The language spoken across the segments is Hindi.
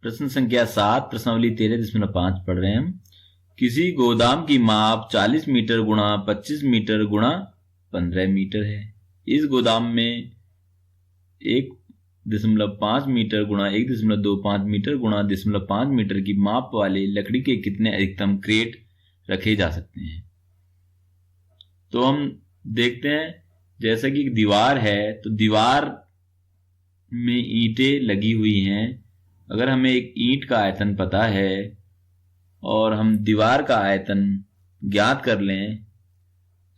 प्रश्न संख्या 7 प्रश्नावली 13.5 पढ़ रहे हैं हम। किसी गोदाम की माप 40 मीटर गुणा 25 मीटर गुणा 15 मीटर है। इस गोदाम में 1.5 मीटर गुणा 1.25 मीटर गुणा 0.5 मीटर की माप वाले लकड़ी के कितने अधिकतम क्रेट रखे जा सकते हैं। तो हम देखते हैं, जैसा कि दीवार है तो दीवार में ईंटें लगी हुई हैं। अगर हमें एक ईंट का आयतन पता है और हम दीवार का आयतन ज्ञात कर लें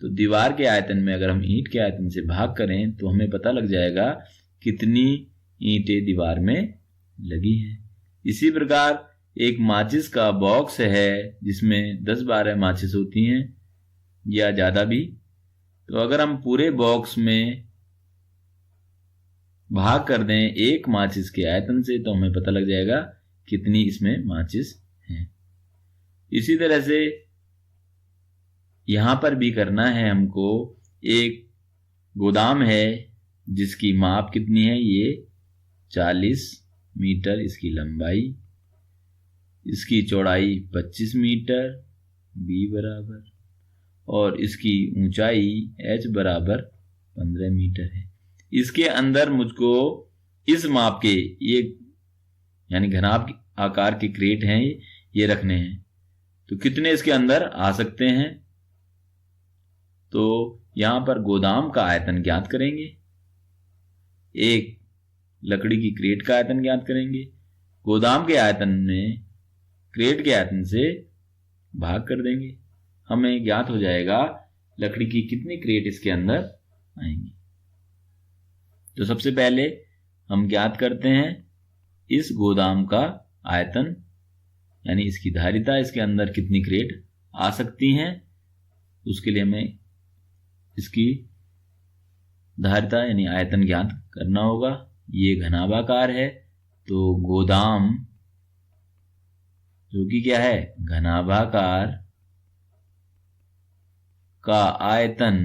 तो दीवार के आयतन में अगर हम ईंट के आयतन से भाग करें तो हमें पता लग जाएगा कितनी ईंटें दीवार में लगी हैं। इसी प्रकार एक माचिस का बॉक्स है जिसमें 10-12 माचिस होती हैं या ज़्यादा भी। तो अगर हम पूरे बॉक्स में भाग कर दें एक माचिस के आयतन से तो हमें पता लग जाएगा कितनी इसमें माचिस हैं। इसी तरह से यहां पर भी करना है हमको। एक गोदाम है जिसकी माप कितनी है, ये 40 मीटर इसकी लंबाई, इसकी चौड़ाई 25 मीटर b बराबर और इसकी ऊंचाई h बराबर 15 मीटर है। इसके अंदर मुझको इस माप के ये यानी घनाभ आकार के क्रेट हैं ये रखने हैं। तो कितने इसके अंदर आ सकते हैं, तो यहां पर गोदाम का आयतन ज्ञात करेंगे, एक लकड़ी की क्रेट का आयतन ज्ञात करेंगे, गोदाम के आयतन में क्रेट के आयतन से भाग कर देंगे। हमें ज्ञात हो जाएगा लकड़ी की कितनी क्रेट इसके अंदर आएंगी। तो सबसे पहले हम ज्ञात करते हैं इस गोदाम का आयतन यानी इसकी धारिता, इसके अंदर कितनी क्रेट आ सकती हैं। उसके लिए हमें इसकी धारिता यानी आयतन ज्ञात करना होगा। ये घनाभाकार है तो गोदाम जो कि क्या है घनाभाकार का आयतन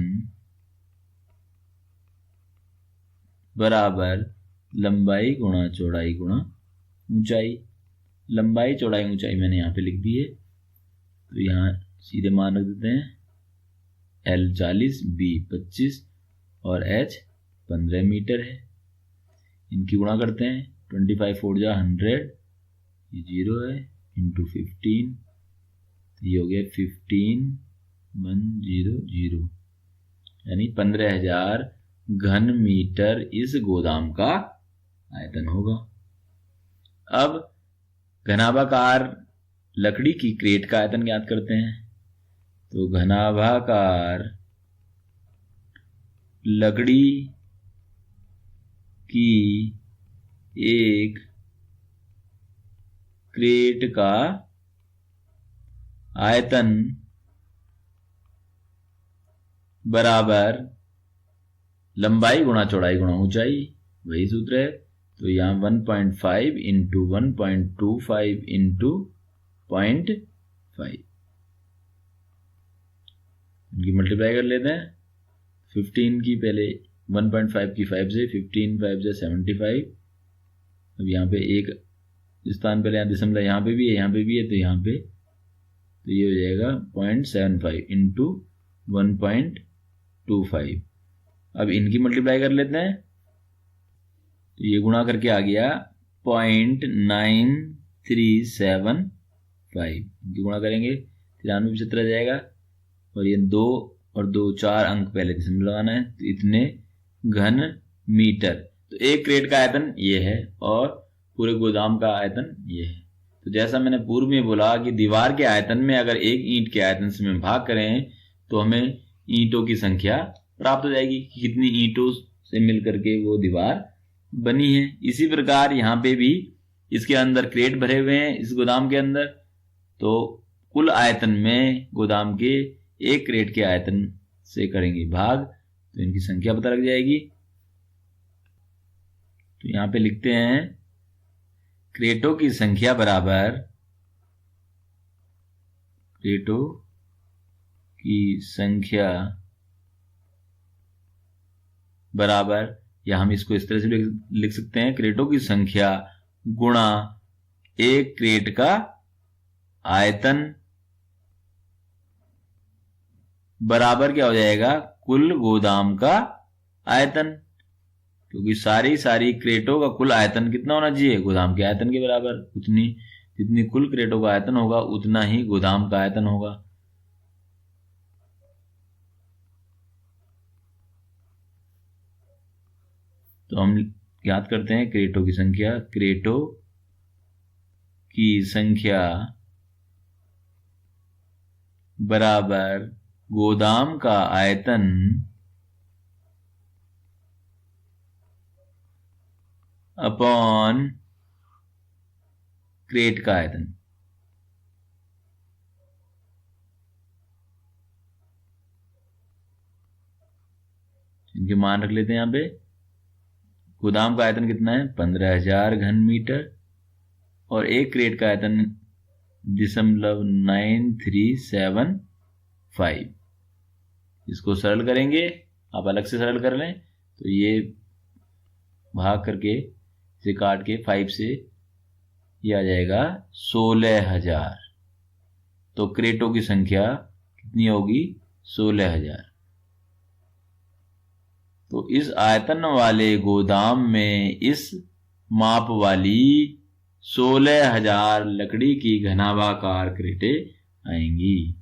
बराबर लंबाई गुणा चौड़ाई गुणा ऊंचाई। लंबाई चौड़ाई ऊंचाई मैंने यहाँ पे लिख दी है, तो यहाँ सीधे मान रख देते हैं। L 40, B 25 और H 15 मीटर है। इनकी गुणा करते हैं, 25 4 जा 100, ये 0 है, इंटू 15, तो ये हो गया 15,100 यानी 15,000 घन मीटर इस गोदाम का आयतन होगा। अब घनाभाकार लकड़ी की क्रेट का आयतन ज्ञात करते हैं। तो घनाभाकार लकड़ी की एक क्रेट का आयतन बराबर लंबाई गुणा चौड़ाई गुणा ऊंचाई, वही सूत्र है। तो यहाँ 1.5 इंटू 1.25 इंटू 0.5 इनकी मल्टीप्लाई कर लेते हैं। 15 की पहले 1.5 की 5 से 15 5 से 75। अब यहाँ पे एक स्थान पहले यहाँ दशमलव यहाँ पे भी है, यहाँ पे भी है, तो यहाँ पे तो ये हो जाएगा 0.75 इंटू 1.25। अब इनकी मल्टीप्लाई कर लेते हैं, तो ये गुणा करके आ गया 0.9375। इनकी गुणा करेंगे 93 75 जाएगा और ये 2 और 2 4 अंक पहले दशमलव लगाना है, तो इतने घन मीटर। तो एक क्रेट का आयतन ये है और पूरे गोदाम का आयतन ये है। तो जैसा मैंने पूर्व में बोला कि दीवार के आयतन में अगर एक ईंट के आयतन से हम भाग करें तो हमें ईंटों की संख्या प्राप्त हो जाएगी कि कितनी ईंटों से मिलकर के वो दीवार बनी है। इसी प्रकार यहाँ पे भी इसके अंदर क्रेट भरे हुए हैं इस गोदाम के अंदर, तो कुल आयतन में गोदाम के एक क्रेट के आयतन से करेंगे भाग तो इनकी संख्या पता लग जाएगी। तो यहाँ पे लिखते हैं क्रेटों की संख्या बराबर क्रेटों की संख्या बराबर, या हम इसको इस तरह से लिख सकते हैं क्रेटों की संख्या गुणा एक क्रेट का आयतन बराबर क्या हो जाएगा, कुल गोदाम का आयतन, क्योंकि सारी क्रेटों का कुल आयतन कितना होना चाहिए, गोदाम के आयतन के बराबर। उतनी जितनी कुल क्रेटों का आयतन होगा उतना ही गोदाम का आयतन होगा। तो हम याद करते हैं क्रेटों की संख्या, क्रेटों की संख्या बराबर गोदाम का आयतन अपॉन क्रेट का आयतन। इनके मान रख लेते हैं यहां पे। गोदाम का आयतन कितना है, 15,000 घन मीटर, और एक क्रेट का आयतन 0.9375। इसको सरल करेंगे, आप अलग से सरल कर लें तो ये भाग करके इसे काट के 5 से ये आ जाएगा 16,000। तो क्रेटों की संख्या कितनी होगी, 16,000। तो इस आयतन वाले गोदाम में इस माप वाली 16,000 लकड़ी की घनाभाकार क्रेटें आएंगी।